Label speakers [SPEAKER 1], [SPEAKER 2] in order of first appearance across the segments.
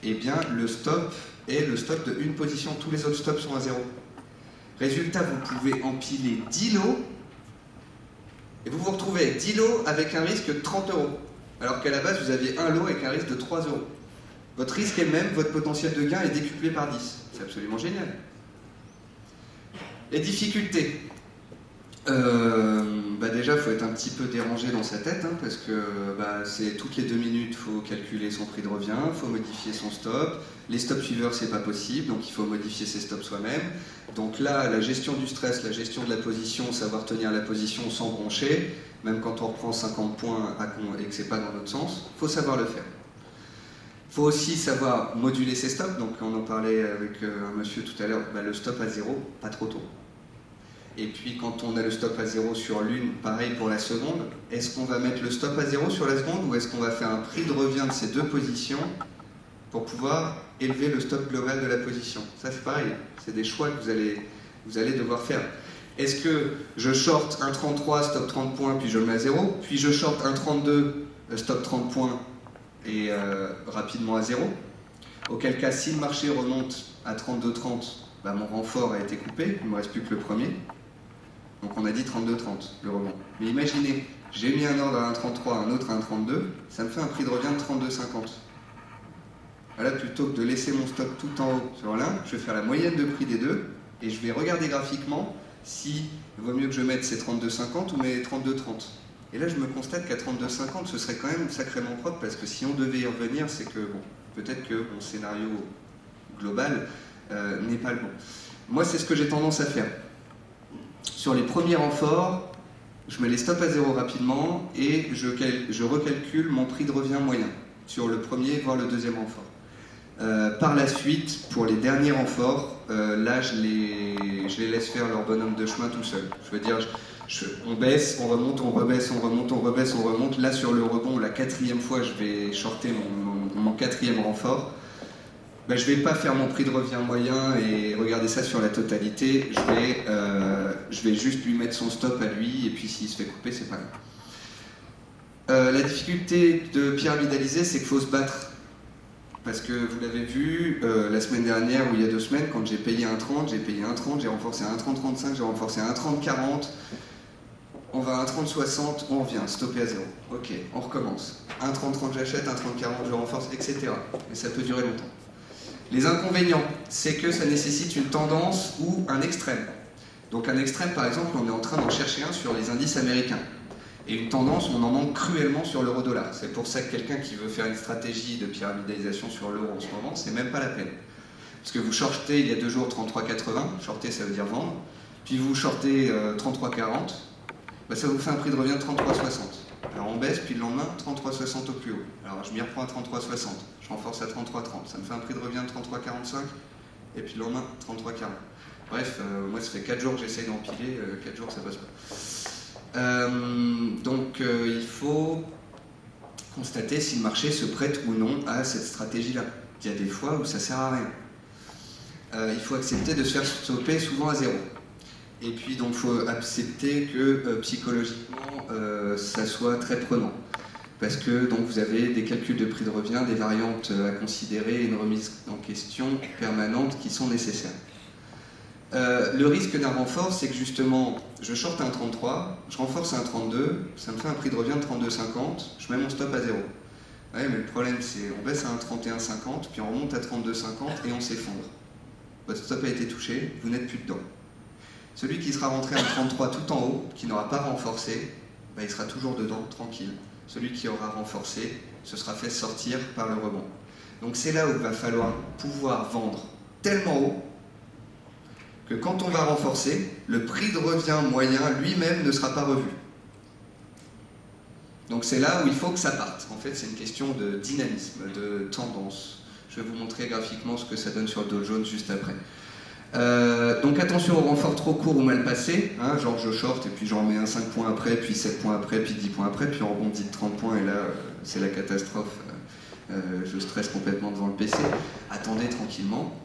[SPEAKER 1] eh bien le stop est le stop de une position, tous les autres stops sont à 0. Résultat, vous pouvez empiler 10 lots, et vous vous retrouvez avec 10 lots avec un risque de 30 €, alors qu'à la base vous aviez un lot avec un risque de 3 €. Votre risque est le même, votre potentiel de gain est décuplé par 10. C'est absolument génial. Les difficultés. Déjà, il faut être un petit peu dérangé dans sa tête, hein, parce que c'est toutes les 2 minutes, il faut calculer son prix de revient, il faut modifier son stop. Les stop suiveurs, c'est pas possible, donc il faut modifier ses stops soi-même. Donc là, la gestion du stress, la gestion de la position, savoir tenir la position sans broncher, même quand on reprend 50 points et que c'est pas dans l'autre sens, il faut savoir le faire. Il faut aussi savoir moduler ses stops, donc on en parlait avec un monsieur tout à l'heure, le stop à 0, pas trop tôt. Et puis quand on a le stop à 0 sur l'une, pareil pour la seconde, est-ce qu'on va mettre le stop à 0 sur la seconde ou est-ce qu'on va faire un prix de revient de ces deux positions pour pouvoir élever le stop global de la position? Ça c'est pareil, c'est des choix que vous allez devoir faire. Est-ce que je short un 33, stop 30 points, puis je le mets à 0, puis je short un 32, stop 30 points et rapidement à 0? Auquel cas, si le marché remonte à 32,30, mon renfort a été coupé, il ne me reste plus que le premier. Donc on a dit 32,30, le rebond. Mais imaginez, j'ai mis un ordre à 1,33, un autre à 1,32, ça me fait un prix de revient de 32,50. Voilà, plutôt que de laisser mon stop tout en haut sur l'un, je vais faire la moyenne de prix des deux, et je vais regarder graphiquement si il vaut mieux que je mette ces 32,50 ou mes 32,30. Et là, je me constate qu'à 32,50, ce serait quand même sacrément propre, parce que si on devait y revenir, c'est que, peut-être que mon scénario global n'est pas le bon. Moi, c'est ce que j'ai tendance à faire. Sur les premiers renforts, je mets les stops à 0 rapidement et je recalcule mon prix de revient moyen sur le premier, voire le deuxième renfort. Par la suite, pour les derniers renforts, là, je les laisse faire leur bonhomme de chemin tout seul. Je veux dire, on baisse, on remonte, on rebaisse, on remonte, on rebaisse, on remonte. Là, sur le rebond, la 4e fois, je vais shorter mon 4e renfort. Je ne vais pas faire mon prix de revient moyen et regarder ça sur la totalité. Je vais juste lui mettre son stop à lui, et puis s'il se fait couper, c'est pas grave. La difficulté de pyramidaliser, c'est qu'il faut se battre. Parce que vous l'avez vu, la semaine dernière ou il y a 2 semaines, quand j'ai payé un 30, j'ai payé un 30, j'ai renforcé un 30-35, j'ai renforcé un 30-40. On va à un 30-60, on revient, stoppé à 0. Ok, on recommence. Un 30-30, j'achète, un 30-40, je renforce, etc. Et ça peut durer longtemps. Les inconvénients, c'est que ça nécessite une tendance ou un extrême. Donc un extrême, par exemple, on est en train d'en chercher un sur les indices américains. Et une tendance, on en manque cruellement sur l'euro-dollar. C'est pour ça que quelqu'un qui veut faire une stratégie de pyramidalisation sur l'euro en ce moment, c'est même pas la peine. Parce que vous shortez il y a 2 jours 33,80, shorter ça veut dire vendre, puis vous shortez 33,40, ça vous fait un prix de revient de 33,60. Alors on baisse, puis le lendemain, 33,60 au plus haut. Alors je m'y reprends à 33,60, je renforce à 33,30, ça me fait un prix de revient de 33,45, et puis le lendemain, 33,40. Bref, moi ça fait 4 jours que j'essaye d'empiler, 4 jours ça passe pas. Il faut constater si le marché se prête ou non à cette stratégie-là. Il y a des fois où ça sert à rien. Il faut accepter de se faire stopper souvent à 0. Et puis donc il faut accepter que psychologiquement ça soit très prenant. Parce que donc, vous avez des calculs de prix de revient, des variantes à considérer et une remise en question permanente qui sont nécessaires. Le risque d'un renfort, c'est que justement, je shorte un 33, je renforce un 32, ça me fait un prix de revient de 32,50, je mets mon stop à 0. Ouais, mais le problème, c'est on baisse à un 31,50, puis on remonte à 32,50 et on s'effondre. Votre stop a été touché, vous n'êtes plus dedans. Celui qui sera rentré à 33 tout en haut, qui n'aura pas renforcé, il sera toujours dedans, tranquille. Celui qui aura renforcé se sera fait sortir par le rebond. Donc c'est là où il va falloir pouvoir vendre tellement haut que quand on va renforcer, le prix de revient moyen lui-même ne sera pas revu. Donc c'est là où il faut que ça parte. En fait, c'est une question de dynamisme, de tendance. Je vais vous montrer graphiquement ce que ça donne sur le Dow Jones juste après. Donc attention aux renforts trop courts ou mal passés, hein, genre je short et puis j'en remets un 5 points après, puis 7 points après, puis 10 points après, puis on rebondit de 30 points et là c'est la catastrophe, je stresse complètement devant le PC. Attendez tranquillement,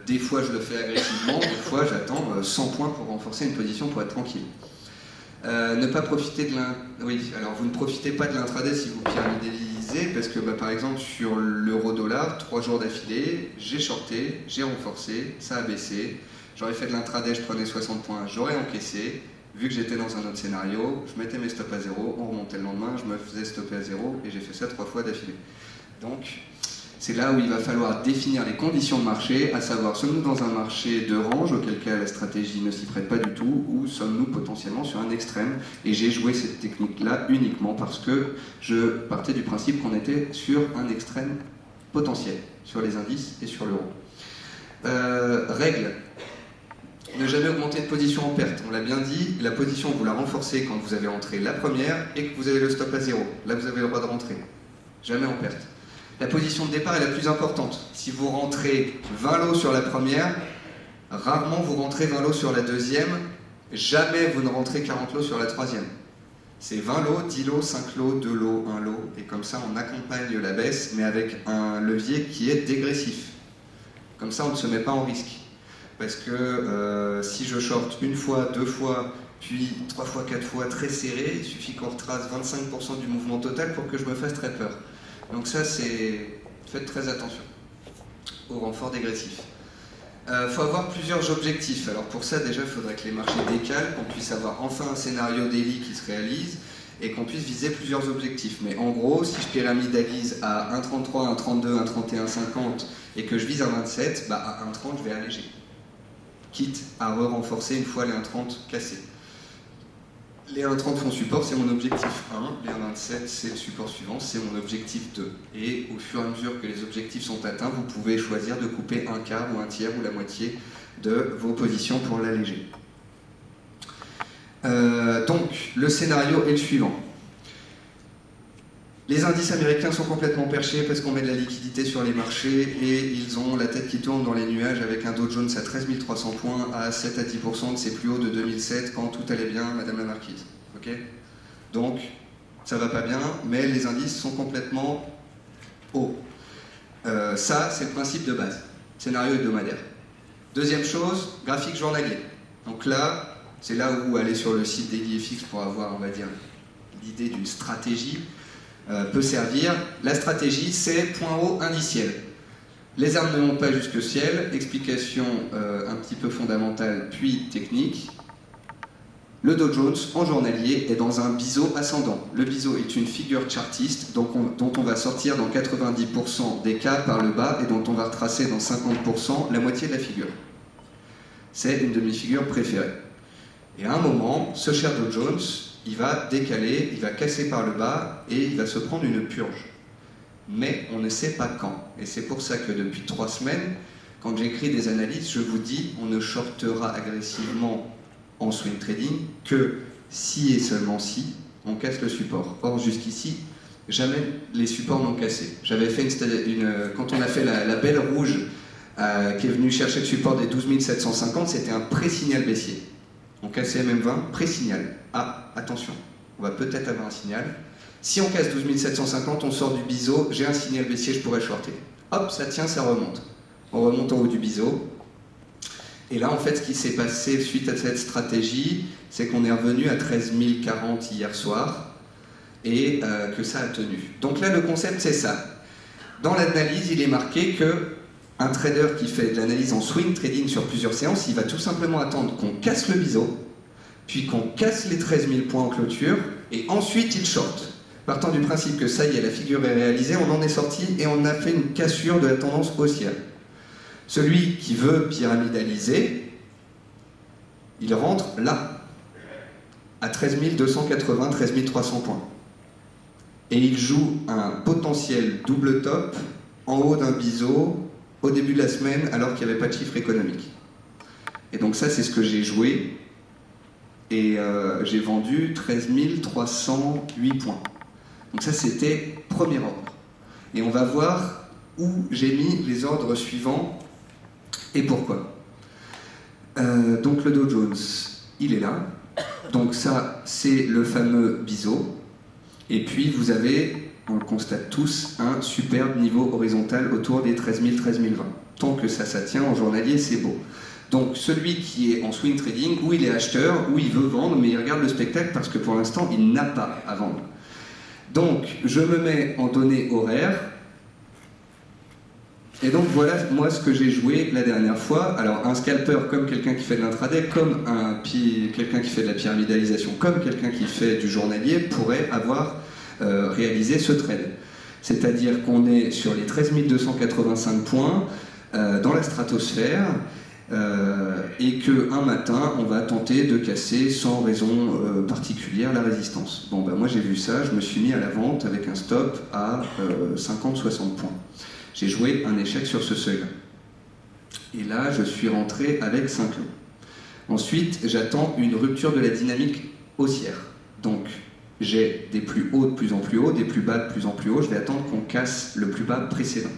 [SPEAKER 1] des fois je le fais agressivement, des fois j'attends 100 points pour renforcer une position pour être tranquille. Ne pas profiter de oui, alors vous ne profitez pas de l'intraday si vous pyramidalisez disais, parce que par exemple sur l'euro-dollar, 3 jours d'affilée, j'ai shorté, j'ai renforcé, ça a baissé, j'aurais fait de l'intraday, je prenais 60 points, j'aurais encaissé, vu que j'étais dans un autre scénario, je mettais mes stops à zéro, on remontait le lendemain, je me faisais stopper à zéro, et j'ai fait ça 3 fois d'affilée. Donc, c'est là où il va falloir définir les conditions de marché, à savoir, sommes-nous dans un marché de range, auquel cas la stratégie ne s'y prête pas du tout, ou sommes-nous potentiellement sur un extrême? Et j'ai joué cette technique-là uniquement parce que je partais du principe qu'on était sur un extrême potentiel, sur les indices et sur l'euro. Règle. Ne jamais augmenter de position en perte. On l'a bien dit, la position, vous la renforcez quand vous avez entré la première et que vous avez le stop à zéro. Là, vous avez le droit de rentrer. Jamais en perte. La position de départ est la plus importante. Si vous rentrez 20 lots sur la première, rarement vous rentrez 20 lots sur la deuxième, jamais vous ne rentrez 40 lots sur la troisième. C'est 20 lots, 10 lots, 5 lots, 2 lots, 1 lot, et comme ça on accompagne la baisse, mais avec un levier qui est dégressif. Comme ça on ne se met pas en risque. Parce que si je short une fois, 2 fois, puis 3 fois, 4 fois très serré, il suffit qu'on retrace 25% du mouvement total pour que je me fasse très peur. Donc ça, faites très attention au renfort dégressif. Faut avoir plusieurs objectifs. Alors pour ça, déjà, il faudrait que les marchés décalent, qu'on puisse avoir enfin un scénario daily qui se réalise et qu'on puisse viser plusieurs objectifs. Mais en gros, si je pyramidalise à 1,33, 1,32, 1,31,50 et que je vise à 27, à 1,30, je vais alléger. Quitte à renforcer une fois les 1,30 cassés. Les 1,30 font support, c'est mon objectif 1, les 1,27 c'est le support suivant, c'est mon objectif 2. Et au fur et à mesure que les objectifs sont atteints, vous pouvez choisir de couper un quart ou un tiers ou la moitié de vos positions pour l'alléger. Donc, le scénario est le suivant. Les indices américains sont complètement perchés parce qu'on met de la liquidité sur les marchés et ils ont la tête qui tourne dans les nuages avec un Dow Jones à 13 300 points à 7 à 10% de ses plus hauts de 2007 quand tout allait bien, Madame la Marquise. Okay, donc, ça va pas bien, mais les indices sont complètement hauts. Ça, c'est le principe de base. Scénario hebdomadaire. Deuxième chose, graphique journalier. Donc là, c'est là où aller sur le site DailyFX pour avoir, on va dire, l'idée d'une stratégie. Peut servir. La stratégie, c'est point haut indiciel. Les arbres ne montent pas jusqu'au ciel. Explication un petit peu fondamentale, puis technique. Le Dow Jones, en journalier, est dans un biseau ascendant. Le biseau est une figure chartiste dont on va sortir dans 90% des cas par le bas et dont on va retracer dans 50% la moitié de la figure. C'est une de mes figures préférées. Et à un moment, ce cher Dow Jones, il va décaler, il va casser par le bas et il va se prendre une purge. Mais on ne sait pas quand. Et c'est pour ça que depuis 3 semaines, quand j'écris des analyses, je vous dis on ne shortera agressivement en swing trading que si et seulement si on casse le support. Or jusqu'ici, jamais les supports n'ont cassé. J'avais fait quand on a fait la belle rouge qui est venue chercher le support des 12 750, c'était un pré-signal baissier. On cassait MM20, pré-signal. Ah, attention, on va peut-être avoir un signal. Si on casse 12 750, on sort du biseau, j'ai un signal baissier, je pourrais shorter. Hop, ça tient, ça remonte. On remonte en haut du biseau. Et là, en fait, ce qui s'est passé suite à cette stratégie, c'est qu'on est revenu à 13 040 hier soir et que ça a tenu. Donc là, le concept, c'est ça. Dans l'analyse, il est marqué que un trader qui fait de l'analyse en swing trading sur plusieurs séances, il va tout simplement attendre qu'on casse le biseau, puis qu'on casse les 13 000 points en clôture, et ensuite il short. Partant du principe que ça y est, la figure est réalisée, on en est sorti et on a fait une cassure de la tendance haussière. Celui qui veut pyramidaliser, il rentre là, à 13 280, 13 300 points. Et il joue un potentiel double top en haut d'un biseau au début de la semaine alors qu'il n'y avait pas de chiffre économique. Et donc ça, c'est ce que j'ai joué. Et j'ai vendu 13 308 points. Donc ça, c'était premier ordre. Et on va voir où j'ai mis les ordres suivants et pourquoi. Donc le Dow Jones, il est là. Donc ça, c'est le fameux biseau. Et puis vous avez, on le constate tous, un superbe niveau horizontal autour des 13 000, 13 020. Tant que ça tient en journalier, c'est beau. Donc celui qui est en swing trading, où il est acheteur, où il veut vendre, mais il regarde le spectacle parce que pour l'instant, il n'a pas à vendre. Donc, je me mets en données horaires. Et donc voilà moi ce que j'ai joué la dernière fois. Alors un scalper comme quelqu'un qui fait de l'intraday, comme quelqu'un qui fait de la pyramidalisation, comme quelqu'un qui fait du journalier pourrait avoir réalisé ce trade. C'est-à-dire qu'on est sur les 13 285 points dans la stratosphère et qu'un matin on va tenter de casser sans raison particulière la résistance. Bon ben moi j'ai vu ça, je me suis mis à la vente avec un stop à 50-60 points. J'ai joué un échec sur ce seuil-là. Et là, je suis rentré avec 5 lots. Ensuite, j'attends une rupture de la dynamique haussière. Donc, j'ai des plus hauts de plus en plus haut, des plus bas de plus en plus haut. Je vais attendre qu'on casse le plus bas précédent.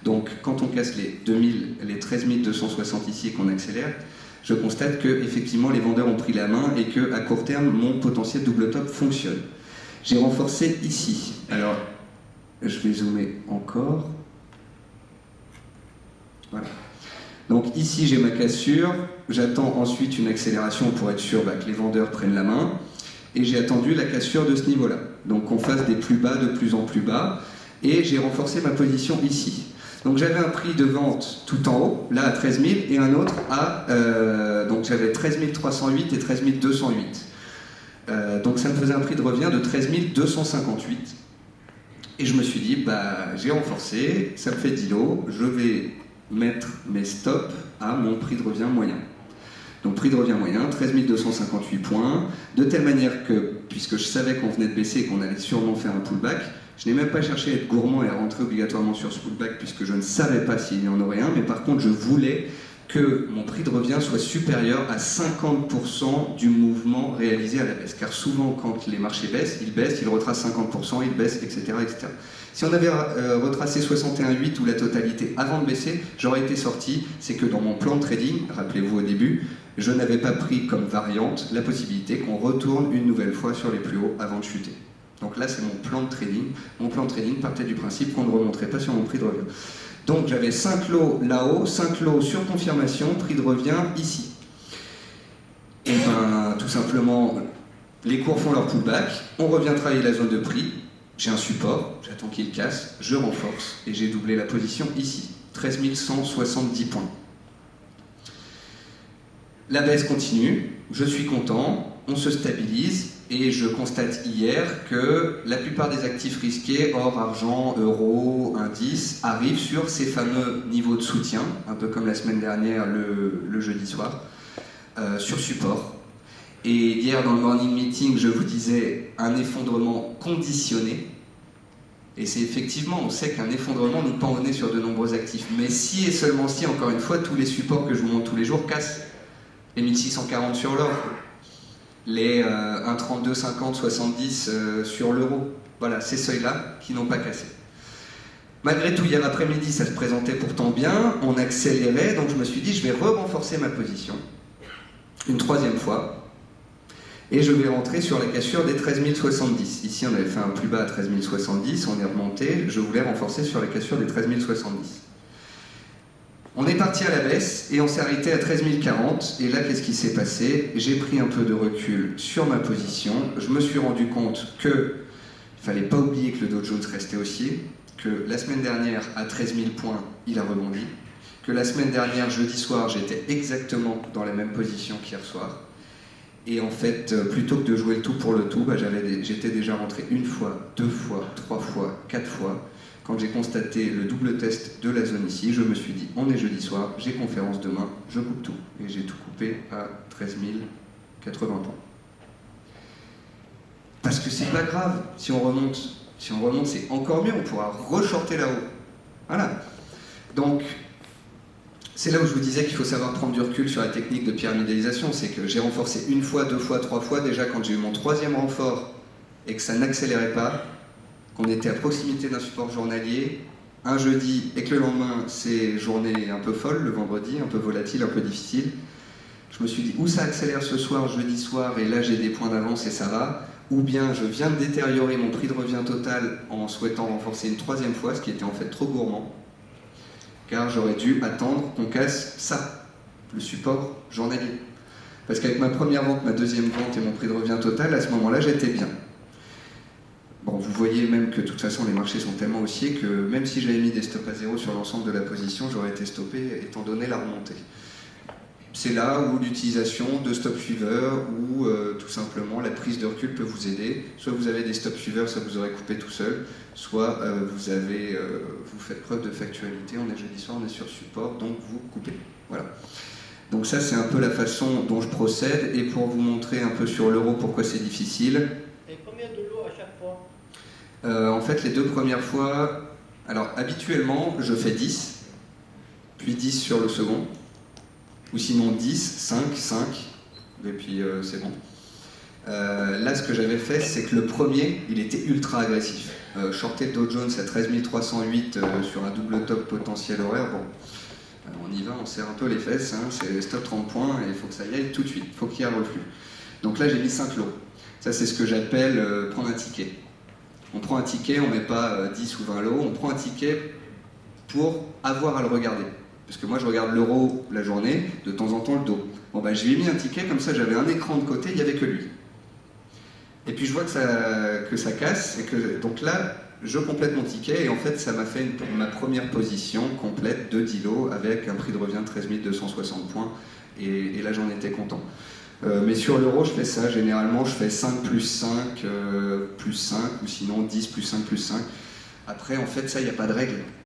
[SPEAKER 1] Donc, quand on casse les 13 260 ici et qu'on accélère, je constate que effectivement les vendeurs ont pris la main et qu'à court terme, mon potentiel double top fonctionne. J'ai renforcé ici. Alors, je vais zoomer encore. Voilà. Donc ici j'ai ma cassure, j'attends ensuite une accélération pour être sûr que les vendeurs prennent la main, et j'ai attendu la cassure de ce niveau-là. Donc qu'on fasse des plus bas de plus en plus bas, et j'ai renforcé ma position ici. Donc j'avais un prix de vente tout en haut, là à 13 000, et un autre à... donc j'avais 13 308 et 13 208. Donc ça me faisait un prix de revient de 13 258. Et je me suis dit, j'ai renforcé, ça me fait 10 lots, je vais mettre mes stops à mon prix de revient moyen. Donc prix de revient moyen, 13 258 points, de telle manière que, puisque je savais qu'on venait de baisser et qu'on allait sûrement faire un pullback, je n'ai même pas cherché à être gourmand et à rentrer obligatoirement sur ce pullback puisque je ne savais pas s'il y en aurait un, mais par contre je voulais que mon prix de revient soit supérieur à 50% du mouvement réalisé à la baisse. Car souvent, quand les marchés baissent, ils retracent 50%, ils baissent, etc. etc. Si on avait retracé 61,8 ou la totalité avant de baisser, j'aurais été sorti. C'est que dans mon plan de trading, rappelez-vous au début, je n'avais pas pris comme variante la possibilité qu'on retourne une nouvelle fois sur les plus hauts avant de chuter. Donc là, c'est mon plan de trading. Mon plan de trading partait du principe qu'on ne remonterait pas sur mon prix de revient. Donc j'avais 5 lots là-haut, 5 lots sur confirmation, prix de revient ici. Et tout simplement, les cours font leur pullback, on revient travailler la zone de prix, j'ai un support, j'attends qu'il casse, je renforce, et j'ai doublé la position ici, 13 170 points. La baisse continue, je suis content, on se stabilise, et je constate hier que la plupart des actifs risqués, or, argent, euro, indice, arrivent sur ces fameux niveaux de soutien, un peu comme la semaine dernière, le jeudi soir, sur support. Et hier, dans le morning meeting, je vous disais un effondrement conditionné. Et c'est effectivement, on sait qu'un effondrement nous pend au nez sur de nombreux actifs. Mais si et seulement si, encore une fois, tous les supports que je vous montre tous les jours cassent. Les 1640 sur l'or, les 1,32, 50, 70 sur l'euro. Voilà, ces seuils-là qui n'ont pas cassé. Malgré tout, hier après-midi, ça se présentait pourtant bien, on accélérait, donc je me suis dit, je vais renforcer ma position, une troisième fois, et je vais rentrer sur la cassure des 13 070. Ici, on avait fait un plus bas à 13 070, on est remonté, je voulais renforcer sur la cassure des 13 070. On est parti à la baisse et on s'est arrêté à 13 040. Et là, qu'est-ce qui s'est passé? J'ai pris un peu de recul sur ma position. Je me suis rendu compte qu'il ne fallait pas oublier que le Dow Jones restait haussier, que la semaine dernière, à 13 000 points, il a rebondi, que la semaine dernière, jeudi soir, j'étais exactement dans la même position qu'hier soir. Et en fait, plutôt que de jouer le tout pour le tout, j'étais déjà rentré une fois, 2 fois, 3 fois, 4 fois. Quand j'ai constaté le double test de la zone ici, je me suis dit, on est jeudi soir, j'ai conférence demain, je coupe tout. Et j'ai tout coupé à 13 080 points. Parce que c'est pas grave, si on remonte, c'est encore mieux, on pourra re-shorter là-haut. Voilà. Donc, c'est là où je vous disais qu'il faut savoir prendre du recul sur la technique de pyramidalisation. C'est que j'ai renforcé 1 fois, 2 fois, 3 fois. Déjà, quand j'ai eu mon 3e renfort et que ça n'accélérait pas, qu'on était à proximité d'un support journalier, un jeudi, et que le lendemain, c'est journée un peu folle, le vendredi, un peu volatile, un peu difficile, je me suis dit, ou ça accélère ce soir, jeudi soir, et là j'ai des points d'avance et ça va, ou bien je viens de détériorer mon prix de revient total en souhaitant renforcer une 3e fois, ce qui était en fait trop gourmand, car j'aurais dû attendre qu'on casse ça, le support journalier. Parce qu'avec ma première vente, ma 2e vente et mon prix de revient total, à ce moment-là, j'étais bien. Bon, vous voyez même que de toute façon les marchés sont tellement haussiers que même si j'avais mis des stops à zéro sur l'ensemble de la position, j'aurais été stoppé étant donné la remontée. C'est là où l'utilisation de stop suiveurs ou tout simplement la prise de recul peut vous aider. Soit vous avez des stop suiveurs, ça vous aurait coupé tout seul, soit vous faites preuve de factualité, on est jeudi soir, on est sur support, donc vous coupez. Voilà. Donc ça c'est un peu la façon dont je procède, et pour vous montrer un peu sur l'euro pourquoi c'est difficile.
[SPEAKER 2] Et combien de lots à chaque fois?
[SPEAKER 1] En fait les deux premières fois, alors habituellement je fais 10, puis 10 sur le second. Ou sinon 10, 5, 5, et puis c'est bon. Là, ce que j'avais fait, c'est que le premier, il était ultra agressif. Shorté Dow Jones à 13 308 sur un double top potentiel horaire, bon, on y va, on serre un peu les fesses, hein, c'est stop 30 points, et il faut que ça y aille tout de suite, il faut qu'il y ait un reflux. Donc là, j'ai mis 5 lots. Ça, c'est ce que j'appelle prendre un ticket. On prend un ticket, on ne met pas 10 ou 20 lots, on prend un ticket pour avoir à le regarder. Parce que moi je regarde l'euro la journée, de temps en temps le dos. Bon bah je lui ai mis un ticket, comme ça j'avais un écran de côté, il n'y avait que lui. Et puis je vois que ça casse, et que donc là je complète mon ticket, et en fait ça m'a fait ma première position complète de 10 lots avec un prix de revient de 13 260 points, et là j'en étais content. Mais sur l'euro je fais ça, généralement je fais 5 plus 5 plus 5, ou sinon 10 plus 5 plus 5. Après en fait ça il n'y a pas de règle.